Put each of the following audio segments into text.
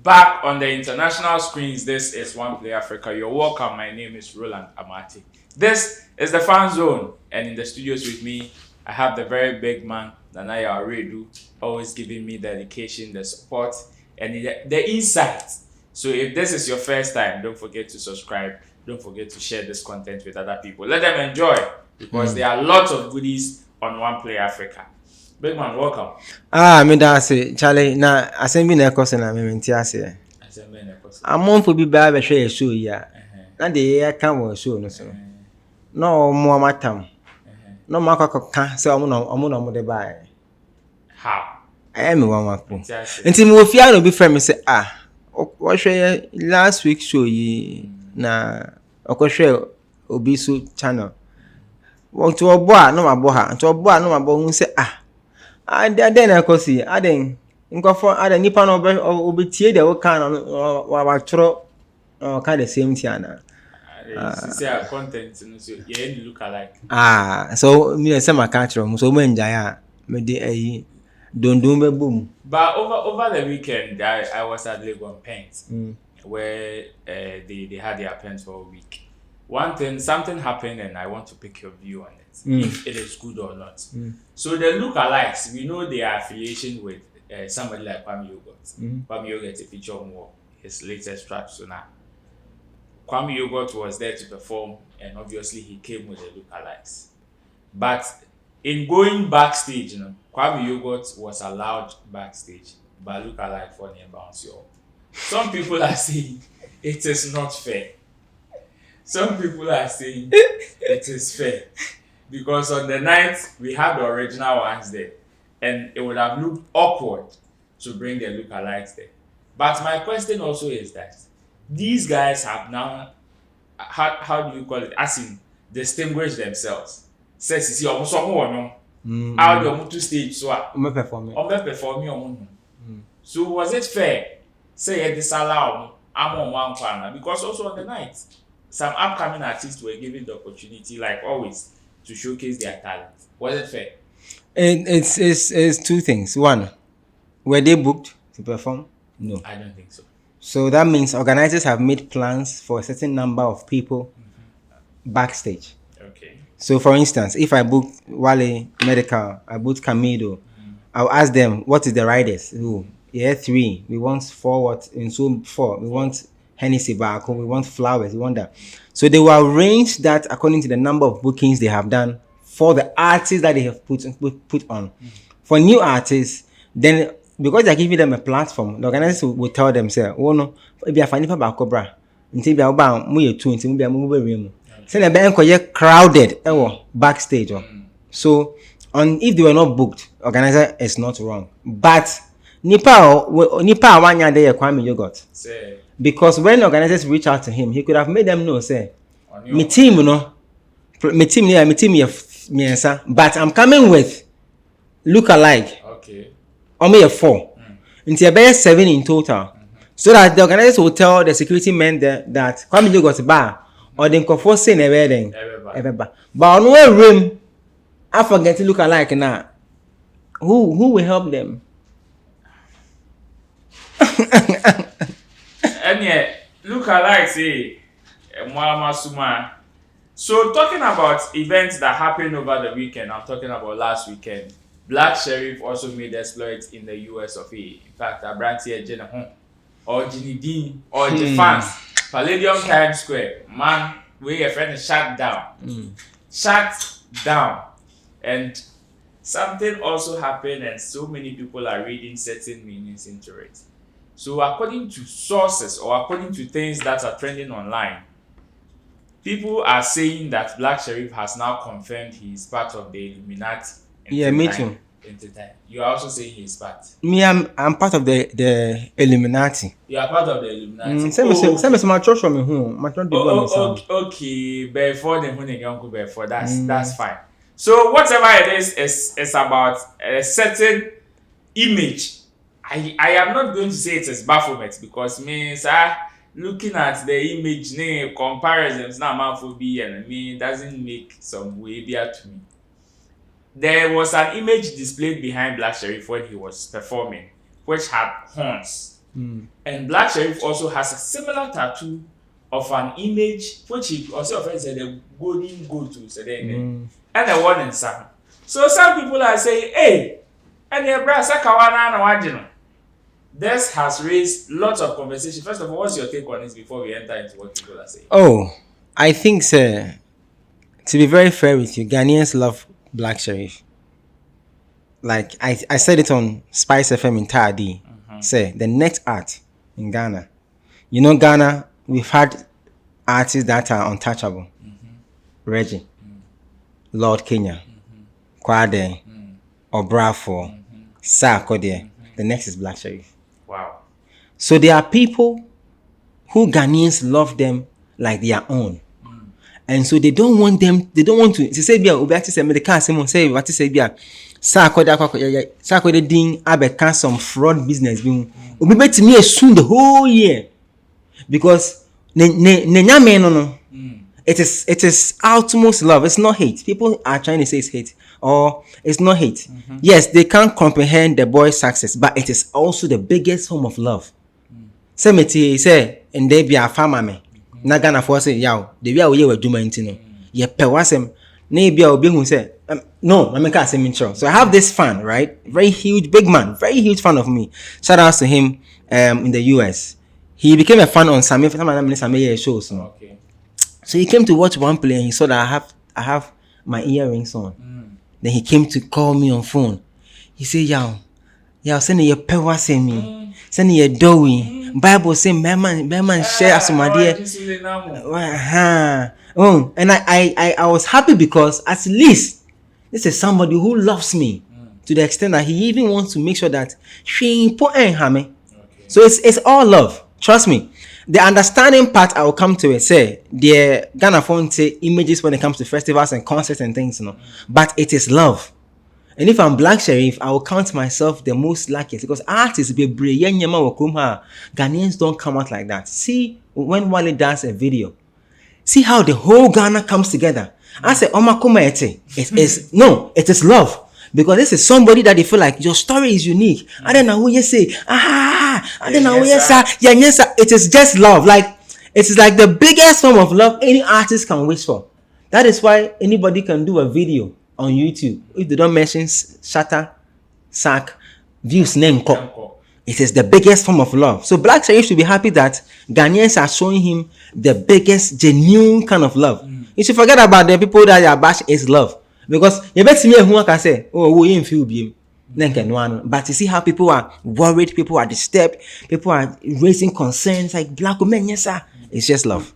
Back on the international screens, this is OnePlay Africa. You're welcome. My name is Roland Amati. This is the Fan Zone, and in the studios with me, I have the very big man, George Wiredu, always giving me the dedication, the support, and the insight. So if this is your first time, don't forget to subscribe. Don't forget to share this content with other people. Let them enjoy, because there are lots of goodies on OnePlay Africa. Big man, welcome. Me da say Charlie na asem na ekoso na me menti ase. Asem na ekoso. Amon for bi ba be hwe show ya. Na de ya kan wo show no so. No mo amatam. No makaka say omo de ba. How? Me wan wako. Nti me ofia no bi frame me say wo hwe last week show yi na okohwe obi so channel. Wo to obo a no mabo ha. To obo a no mabo hu say then I could see. I think for other Nippon obetie the can wa tro kind of same tiana. Say content so you look alike. So me say my catch room so me enjoy me dey don't do me boom. But over the weekend I was at Legon Paint where they had their paint for a week. Something happened, and I want to pick your view on it, if it is good or not. So the lookalikes, we know their affiliation with somebody like Kwame Yogurt. Kwame Yogurt feature more his latest track. So now, Kwame Yogurt was there to perform, and obviously he came with the lookalikes. But in going backstage, Kwame Yogurt was allowed backstage, but lookalike for near bounce. Some people are saying it is not fair. Some people are saying it is fair, because on the night we had the original ones there, and it would have looked awkward to bring the lookalikes there. But my question also is that these guys have now, how do you call it? As in, distinguished themselves. Says you see, almost how they move to stage so performing. So was it fair? Say disallow I'm on one corner, because also on the night, some upcoming artists were given the opportunity, like always, to showcase their talent. Was it fair? It's two things. One, were they booked to perform? No. I don't think so. So that means organizers have made plans for a certain number of people backstage. Okay. So for instance, if I book Wale Medical, I book Camido, I'll ask them, what is the riders? Who? Yeah, 3. We want 4 what? And so 4. We want Hennessy Barco, we want flowers, we want that. So they will arrange that according to the number of bookings they have done for the artists that they have put on. For new artists, then because they're giving them a platform, the organizers will tell themselves, oh no, if you are finding for Cobra, until you are about two, until you are moving. So the bank are crowded backstage. So if they were not booked, organizer is not wrong. But Nipa one year they Kwame Yogurt. Because when organizers reach out to him, he could have made them know, say, me team, but I'm coming with look-alike. Okay. Only 4. Until about 7 in total. So that the organizers will tell the security men that Kwame Yogurt bar or they can force in everything. But on one room, I forget to look alike now. Who will help them? And yet, look alike say Muhammad Suma. So talking about events that happened over the weekend, I'm talking about last weekend. Black Sherif also made exploits in the US of A. In fact, I brought here Jenna Home or Ginny Dean or the fans. Palladium Times Square. Man, we a friend shut down. Shut down. And something also happened, and so many people are reading certain meanings into it. So according to sources or according to things that are trending online, people are saying that Black Sherif has now confirmed he is part of the Illuminati. Yeah, me too. You are also saying he is part. Me, I'm part of the Illuminati. You are part of the Illuminati. Same my church from home. My church okay, before the money young before that's fine. So whatever it is about a certain image. I am not going to say it is Baphomet, because looking at the image, comparisons now manphobia and me doesn't make some way there to me. There was an image displayed behind Black Sherif when he was performing, which had horns. And Black Sherif also has a similar tattoo of an image which he also said the golden goat to say and a one in some. So some people are saying, hey, and your brother Kawana and this has raised lots of conversation. First of all, what's your take on this before we enter into what people are saying? Oh, I think, sir, to be very fair with you, Ghanaians love Black Sherif. Like I said it on Spice FM in Tadi. Say the next art in Ghana. You know, Ghana, we've had artists that are untouchable. Reggie, Lord Kenya, Kwade, Obrafo, Sarkodie. The next is Black Sherif. Wow. So there are people who Ghanaians love them like their own. And so they don't want to say bia obi ati say me the car say what say bia Sarkodie ding abeka some fraud business bi obi betimi esun the whole year because nyame no it is utmost love. It's not hate. People are trying to say it's hate or it's not hate. Yes, they can't comprehend the boy's success, but it is also the biggest form of love. Semeti say and they be a farmer me na Ghana for say yaw the way we were doing no ye pe wasem na e bia obi hu say no I make say intro. So I have this fan, right? Very huge big man, very huge fan of me. Shout out to him in the US. He became a fan on some shows. No? Okay. So he came to watch OnePlay and he saw that I have my earrings on. Then he came to call me on phone. He said, "Yo, send your power send me. Send your doughy. Bible say man share some idea." Oh, and I was happy because at least this is somebody who loves me to the extent that he even wants to make sure that she important hame. So it's all love. Trust me. The understanding part I will come to it. Say the Ghana phone say images when it comes to festivals and concerts and things, you know. But it is love. And if I'm Black Sherif, I will count myself the most luckiest because artists be Ghanaians don't come out like that. See when Wale does a video, see how the whole Ghana comes together. I say, it is love. Because this is somebody that they feel like your story is unique. I don't know who you say, I don't know who you say, yes, it is just love. Like it is like the biggest form of love any artist can wish for. That is why anybody can do a video on YouTube if they don't mention shatter, sack, views, nenko. It is the biggest form of love. So Black Sherif should be happy that Ghanaians are showing him the biggest genuine kind of love. You should forget about the people that are bash is love. Because you bet me who can say, oh, we ain't feel beam. But you see how people are worried, people are disturbed, people are raising concerns like black women, yes, sir. It's just love.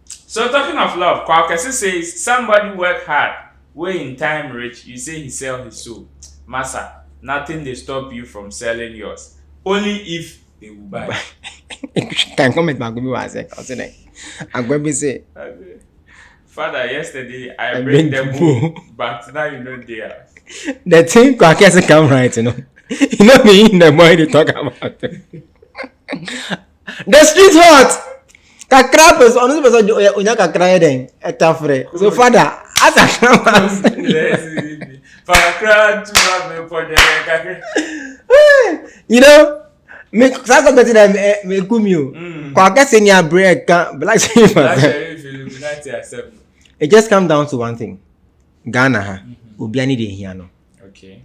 So talking of love, Kwaw Kesse says somebody work hard, way in time rich, you say he sell his soul. Massa, nothing they stop you from selling yours. Only if they will buy. Can comment back with me one second. I'm going to say. Okay. Father, yesterday I bring the book, but now you know they are. The thing Kwaw Kesse come right, you know. You know me in the boy they talk about. The street hot. Kakra person, honestly person, onya kakra then etafre. So father, as I come. You know, me Sarkodie that me kumio. Kwaw Kesse ni a break Black Sherif. It just comes down to one thing. Ghana obiani de here no. Okay.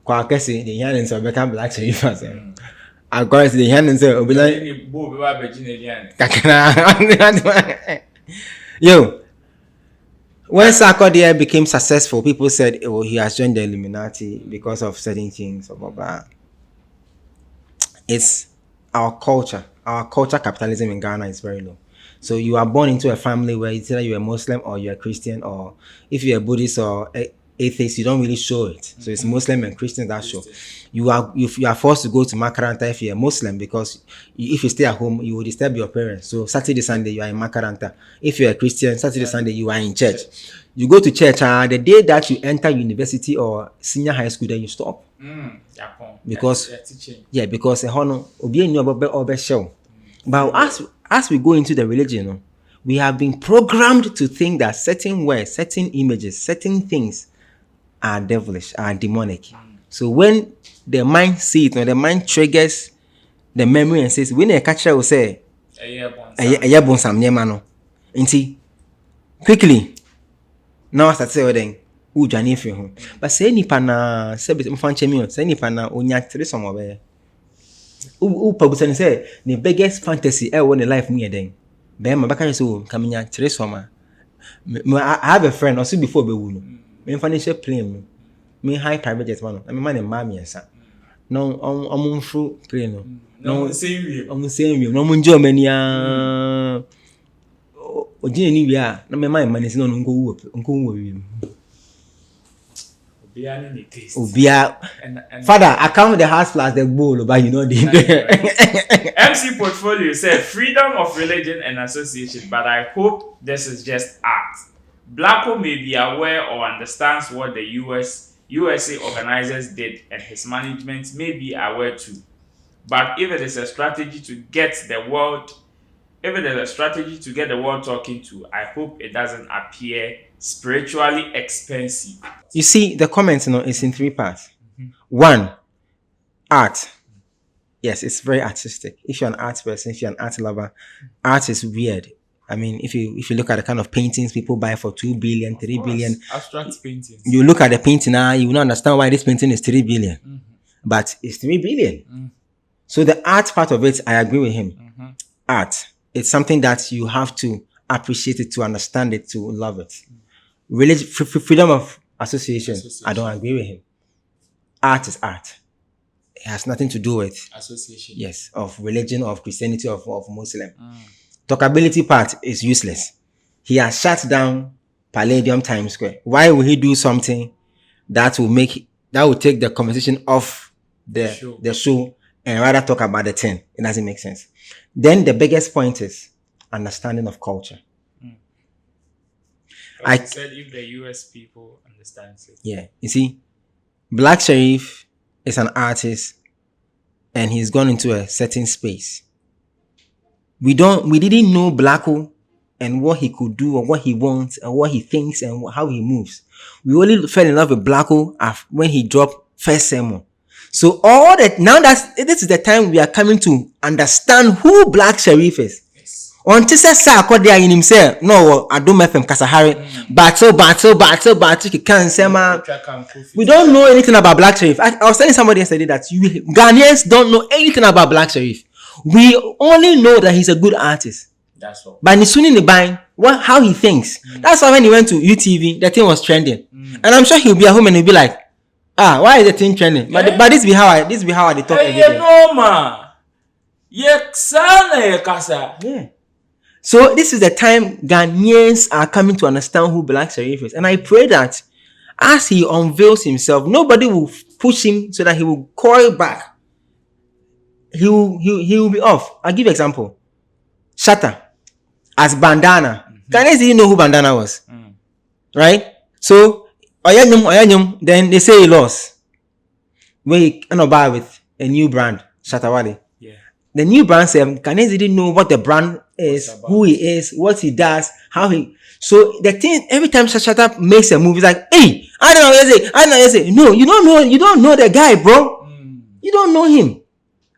Kwaw Kesse de here and so become Black Sherif. Of course the here and so obiani Yo, when Sarkodie became successful, people said, "Oh, he has joined the Illuminati because of certain things." Blah, blah, blah. It's our culture. Our culture capitalism in Ghana is very low. So you are born into a family where either you're a Muslim or you're a Christian, or if you're a Buddhist or atheist, you don't really show it. So it's Muslim and Christian that show. You are forced to go to Makaranta if you're a Muslim because if you stay at home, you will disturb your parents. So Saturday, Sunday, you are in Makaranta. If you're a Christian, Saturday, Sunday, you are in church. You go to church, the day that you enter university or senior high school, then you stop. Because but as we go into the religion, we have been programmed to think that certain words, certain images, certain things are devilish, are demonic. So when the mind sees it, or the mind triggers the memory and says, when a catcher will say, a year bon some near mano. Inti quickly now I start saying, who Johnny for home. But say any pana, say Fanchemion, say any pana, Unyak Tresom away. Who published say, the biggest fantasy I want in life near then. Ben, my back so coming at Tresoma. I have a friend, also before Bewuno. Me financial plane, me high private jet man. I mean, my mammy and son. No, on fruit plane. No, same you. No, Munjo mania. Ojini we are. No, my man is no uncle. Father, I count the house plus the bowl, but you know the MC Portfolio said freedom of religion and association, but I hope this is just art. Blacko may be aware or understands what the USA organizers did, and his management may be aware too. But if it is a strategy to get the world talking to, I hope it doesn't appear spiritually expensive. You see, the comment is in 3 parts. 1, art. Yes, it's very artistic. If you're an art person, if you're an art lover, art is weird. I mean, if you look at the kind of paintings people buy for 2 billion, 3 billion, abstract paintings. You look at the painting now, you will not understand why this painting is 3 billion. But it's 3 billion. So the art part of it, I agree with him. Art. It's something that you have to appreciate it, to understand it, to love it. Freedom of association, I don't agree with him. Art is art. It has nothing to do with association. Yes, of religion, of Christianity, of Muslim. Talkability part is useless. He has shut down Palladium Times Square. Why will he do something that will take the conversation off the show and rather talk about the thing? It doesn't make sense. Then the biggest point is understanding of culture. I said if the US people understand it. Yeah. You see, Black Sherif is an artist and he's gone into a certain space. We didn't know Blacko and what he could do or what he wants and what he thinks and how he moves. We only fell in love with Blacko when he dropped First Sermon. So now this is the time we are coming to understand who Black Sherif is. Until Sarkodie and himself, no, I don't FM Kasahari, battle, we don't know anything about Black Sherif. I was telling somebody yesterday that Ghanaians don't know anything about Black Sherif. We only know that he's a good artist. That's all. But Nisuni Nibai, how he thinks. That's why when he went to UTV, the thing was trending. And I'm sure he'll be at home and he'll be like, why is the thing trending? But this be how I talk every day. Yeah. So this is the time Ghanaians are coming to understand who Black Sherif is. And I pray that as he unveils himself, nobody will push him so that he will coil back. He will be off. I'll give you an example. Shatta as Bandana. Ghanaians didn't know who Bandana was. Right? So Oyanyum, then they say he lost. When he ended up with a new brand, Shatta. Yeah. The new brand said Ghanaians didn't know what the brand is, who he is, what he does, how he. So the thing, every time Shatta makes a move, it's like, hey, I don't know. No, you don't know the guy, bro. You don't know him.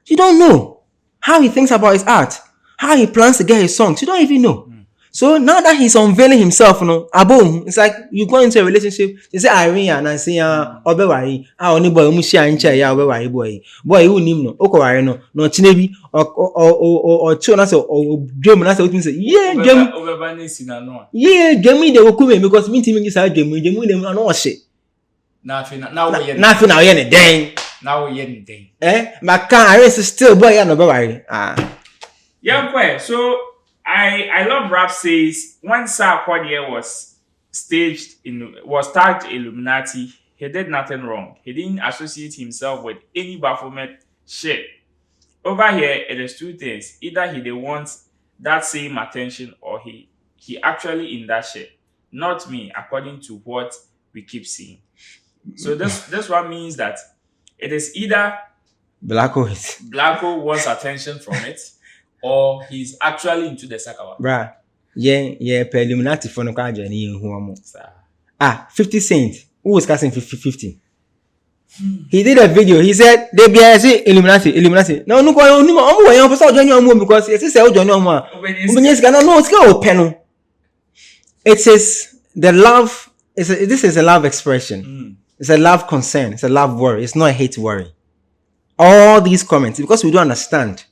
You don't know how he thinks about his art, how he plans to get his songs. You don't even know. So now that he's unveiling himself, it's like you go into a relationship. You say Irene and I say Obewari, only boy mushia incha ya Obewari boy who nimno okowari no chinebi or chona so or dream na say say yeah dream Obebani sinano. Yeah, dream dey okume because me timi say dream dem na no hye. Now we the den. Now we hear the But can Irene still boy ya no Obewari. Yeah, so I love rap says when Sarkodie was tagged Illuminati, he did nothing wrong. He didn't associate himself with any Baphomet shit. Over here, it is 2 things. Either he wants that same attention or he actually in that shit. Not me, according to what we keep seeing. So this one means that it is either Blacko wants attention from it, or he's actually into the Sakawa. Bruh, yeah, per Illuminati for no kaja ni who 50 Cent. Who was casting 50? He did a video. He said, "They be Illuminati. No, because it's it is the love. This is a love expression. It's a love concern. It's a love worry. It's not a hate worry. All these comments, because we don't understand,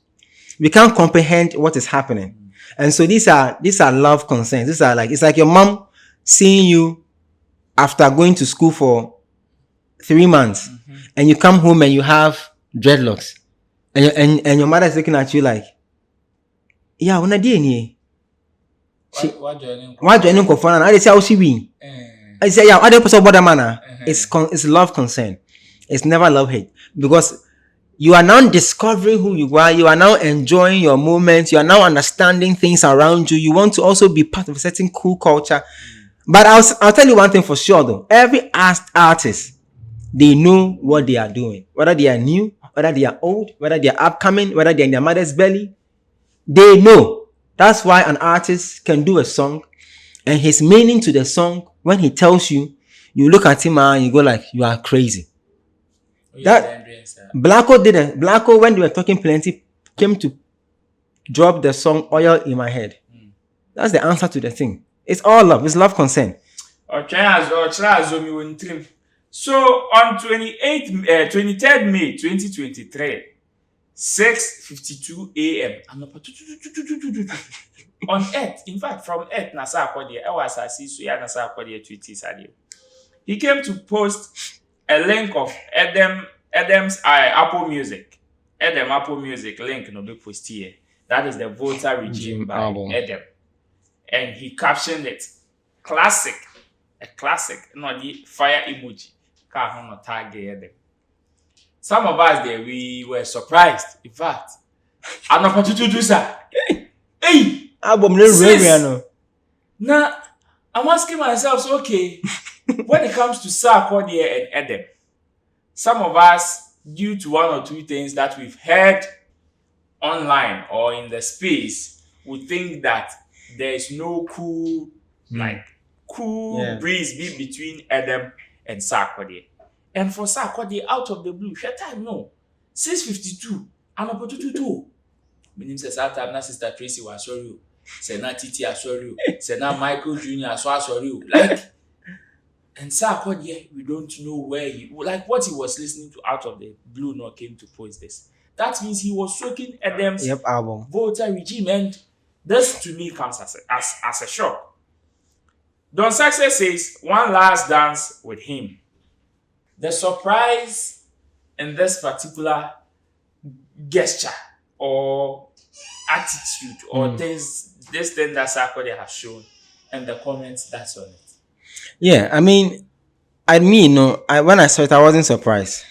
we can't comprehend what is happening, and so these are love concerns. These are like, it's like your mom seeing you after going to school for 3 months, and you come home and you have dreadlocks, and your mother is looking at you like, yeah, what do you need? Why do you know for I say how she win? I say, yeah, other person bother manner. It's love concern. It's never love hate, because you are now discovering who you are. You are now enjoying your moments. You are now understanding things around you. You want to also be part of a certain cool culture. But I'll tell you one thing for sure though. Every artist, they know what they are doing. Whether they are new, whether they are old, whether they are upcoming, whether they are in their mother's belly, they know. That's why an artist can do a song, and his meaning to the song, when he tells you, you look at him and you go like, you are crazy. Blacko did it. Blacko, when they were talking plenty, came to drop the song "Oil in My Head." That's the answer to the thing. It's all love. It's love concern. So on 23rd May 2023, 6:52 a.m. on Earth, in fact, from Earth, Sarkodie, he came to post a link of Edem's Apple Music. Edem Apple Music link no be post here. That is the voter regime by Edem. And he captioned it, classic, a classic, not the fire emoji. Tag. Some of us there, we were surprised. In fact, I'm not going to do that. Hey, now I'm asking myself, so okay, when it comes to Sarkodie and Adam, some of us, due to one or two things that we've heard online or in the space, would think that there is no cool breeze between Adam and Sarkodie. And for Sarkodie, out of the blue, shut time no. 6:52. I'm about to do. My name is Sata, na Sister Tracy was sorry. Say na Titi was sorry. Say na Michael Jr. was sorry. Like, and Sarkodie, we don't know where what he was listening to out of the blue not came to post this. That means he was soaking Edem's album voter regime, and this to me comes as a shock. Don Success says one last dance with him. The surprise in this particular gesture or attitude or this thing that Sarkodie has shown, and the comments that's on it. Yeah, I mean, when I saw it, I wasn't surprised,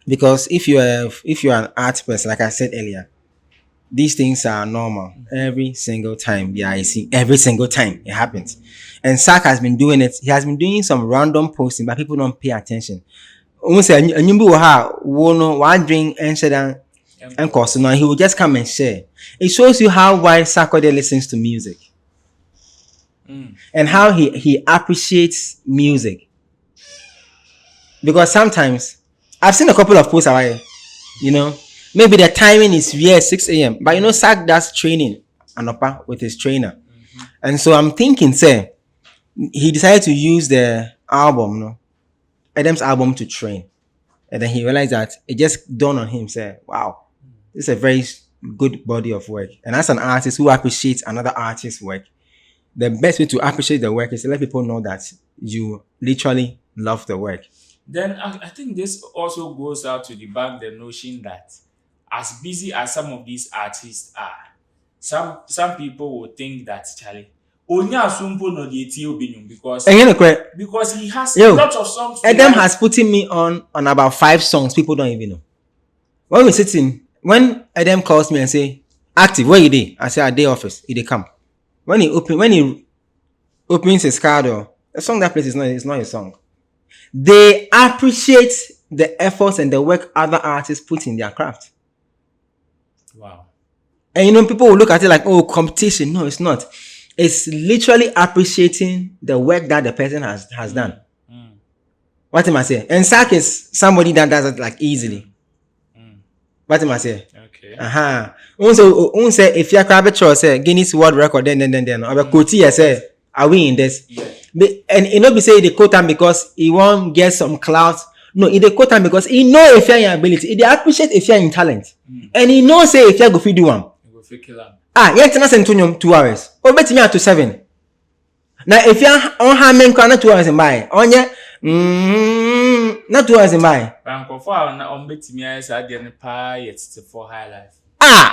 because if you are an art person, like I said earlier, these things are normal every single time. Yeah, I see every single time it happens. And Sark has been doing it. He has been doing some random posting, but people don't pay attention. Almost a one drink and course, he will just come and share. It shows you how wide Sarkodie listens to music. And how he appreciates music. Because sometimes I've seen a couple of posts away, maybe the timing is 6 a.m. But Sark does training with his trainer. And so I'm thinking, he decided to use the album, Edem's album, to train. And then he realized that it just dawned on him, wow, this is a very good body of work. And as an artist who appreciates another artist's work, the best way to appreciate the work is to let people know that you literally love the work. Then I think this also goes out to debunk the notion that as busy as some of these artists are, some people will think that Charlie because he has lots of songs. Edem has put me on about 5 songs people don't even know. When we sitting, when Edem calls me and say, "Active, where you dey?" I say, "At day office." He dey come. When he opens his car door, the song that plays is not a song. They appreciate the efforts and the work other artists put in their craft. Wow. And people will look at it like, oh, competition. No, it's not. It's literally appreciating the work that the person has done. What am I saying? And Sark is somebody that does it like easily. What am I saying? Okay. Also, if you have a choice, Guinness World Record, then. But Koti say, are we in this? Yeah. And you know, be say the quote him because he won't get some clout. No, he quote him because he know if you're in ability. He appreciate if you're in talent, and he know say if you go feed do one. You go fit kill am. Yeah, it's not Centurion 2 hours. Oh, bet me to 7. Now, if you're on hand, not 2 hours in buy. On ya, not 2 hours in buy. Banko for on bet me as I didn't pay it for high life.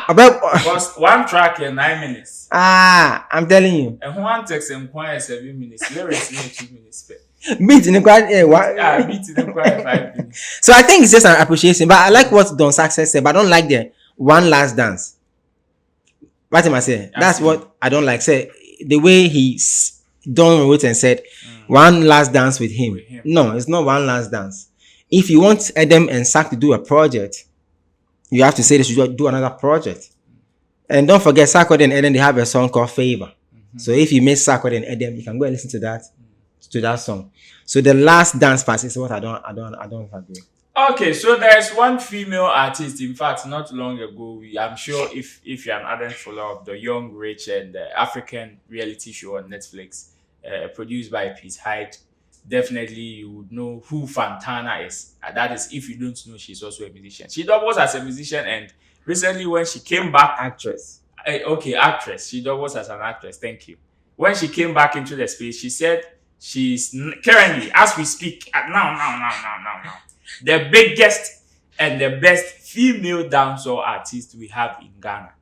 About Because one track in 9 minutes. I'm telling you. And one text inquire 7 minutes. Lyrics need 2 minutes. Beat in the crowd, Beat in the choir 5 minutes. So I think it's just an appreciation. But I like what Don Success said, but I don't like the one last dance. What am I saying? That's what I don't like. Say the way Don wrote and said one last dance with him. No, it's not one last dance. If you want Edem and Sark to do a project, you have to say they should do another project. And don't forget, Sarkodie and Adam, they have a song called Favor. So if you miss Sarkodie and Adam, you can go and listen to that song. So the last dance part is what I don't agree. Okay, so there's one female artist. In fact, not long ago, I'm sure if you're an ardent follower of the Young, Rich, and African reality show on Netflix, produced by Peace Hyde, definitely you would know who Fantana is. That is, if you don't know, she's also a musician. She doubles as a musician, and recently when she came back, Actress. Actress. She doubles as an actress. Thank you. When she came back into the space, she said she's currently, as we speak, now, the biggest and the best female dancehall artist we have in Ghana.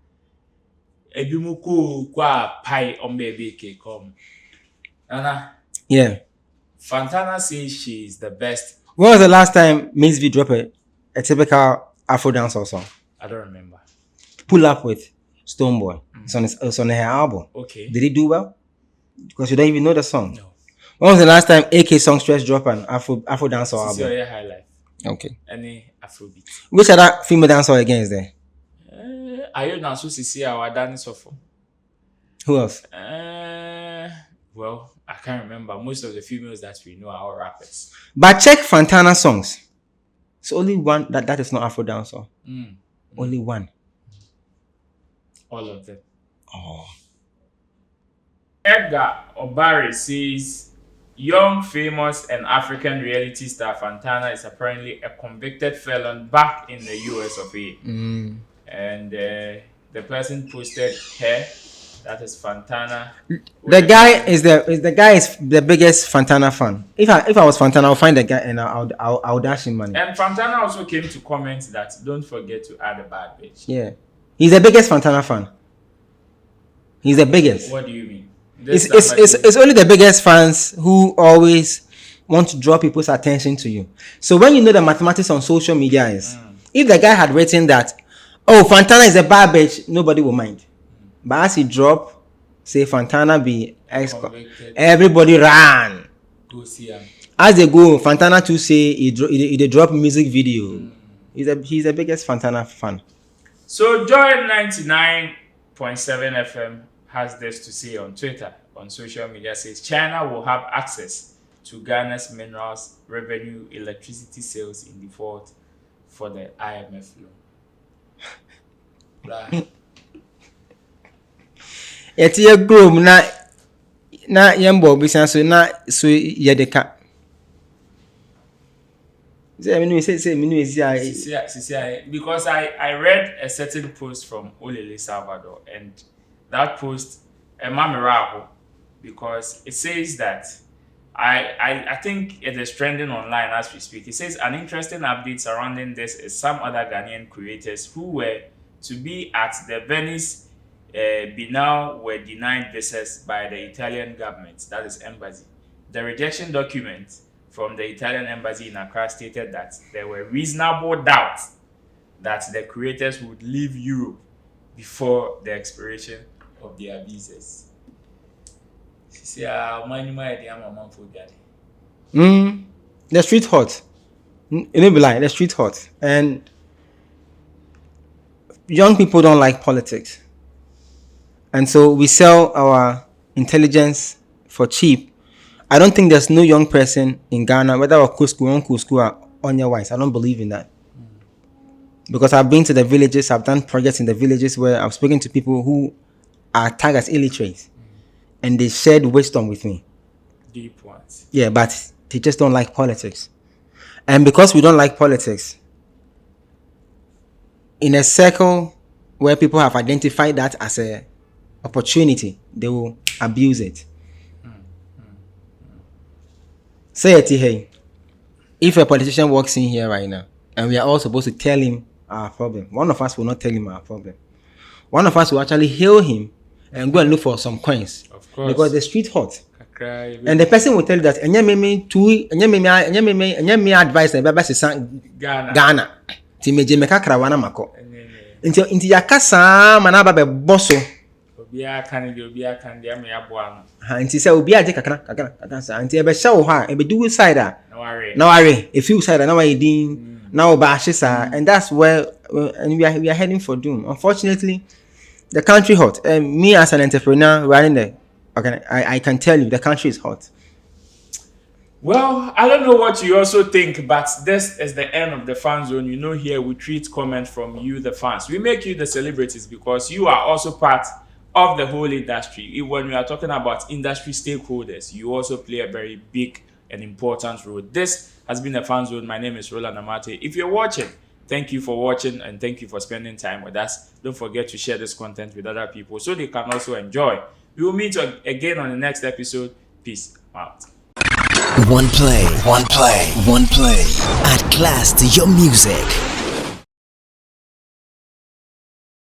Ebimuko kwa pai ombebe ke come. Nana. Yeah. Fantana says she is the best. When was the last time Miss V dropped a typical Afro dancehall song? I don't remember. Pull Up with Stonebwoy. It's on her album. Okay. Did it do well? Because you don't even know the song. No. When was the last time AK Songstress dropped an Afro dancehall album? This is high life. Okay. Any Afrobeat. Which other female dancer again is there? Are you now so see our dance of? Who else? Well, I can't remember. Most of the females that we know are all rappers. But check Fantana songs. It's only one that is not Afro dancehall. Only one. All of them. Oh. Edgar Obari says young, famous, and African reality star Fantana is apparently a convicted felon back in the US of A. And the person posted her. That is Fantana. The guy is the biggest Fantana fan. If I was Fantana, I'll find the guy and I'll dash him money. And Fantana also came to comment that don't forget to add a bad bitch. Yeah, he's the biggest Fantana fan. He's the biggest. What do you mean? It's only the biggest fans who always want to draw people's attention to you. So when you know the mathematics on social media is, if the guy had written that, oh, Fantana is a bad bitch, nobody will mind. But as he drop, say Fantana be everybody ran. Go see him. As they go, Fantana too say he drop music video. He's the biggest Fantana fan. So Joy 99.7 FM has this to say on Twitter, on social media, says China will have access to Ghana's minerals, revenue, electricity sales in default for the IMF loan. Eti ye groom na yembo bisan so na so yedeka. Because I read a certain post from Olele Salvador, and that post because it says that I think it is trending online as we speak. It says an interesting update surrounding this is some other Ghanaian creators who were to be at the Venice Biennale were denied visas by the Italian government, that is embassy. The rejection document from the Italian embassy in Accra stated that there were reasonable doubts that the creators would leave Europe before the expiration of their visas. The street hot. It may be like the street hot, and young people don't like politics, and so we sell our intelligence for cheap I don't think there's no young person in Ghana, whether or school or on your wise. I don't believe in that. Because I've been to the villages, I've done projects in the villages where I've spoken to people who are tagged as illiterate, and they shared wisdom with me. Deep ones. Yeah, but they just don't like politics. And because we don't like politics, in a circle where people have identified that as a opportunity, they will abuse it. Say it, hey, if a politician walks in here right now and we are all supposed to tell him our problem, one of us will not tell him our problem. One of us will actually hail him and go and look for some coins. Of course. Because the street hot. And the person will tell you that me advice na baba sesa Ghana. Ti meje meka krawana mako. Inti yakasa mana baba bosso. Obia kan dia me aboa no. Ha inti say obi age kakra sa. Inti ebe sha wo ha ebe do side a. Na worry. If you side na why din na oba sa, and that's where and we are heading for doom. Unfortunately, the country hot. Me as an entrepreneur running there, okay, I can tell you the country is hot. Well, I don't know what you also think, but this is the end of the fan zone. You know, here we treat comments from you, the fans. We make you the celebrities because you are also part of the whole industry. When we are talking about industry stakeholders, you also play a very big and important role. This has been the fan zone. My name is Roland Amate. If you're watching, thank you for watching and thank you for spending time with us. Don't forget to share this content with other people so they can also enjoy. We will meet again on the next episode. Peace out. OnePlay. Add class to your music.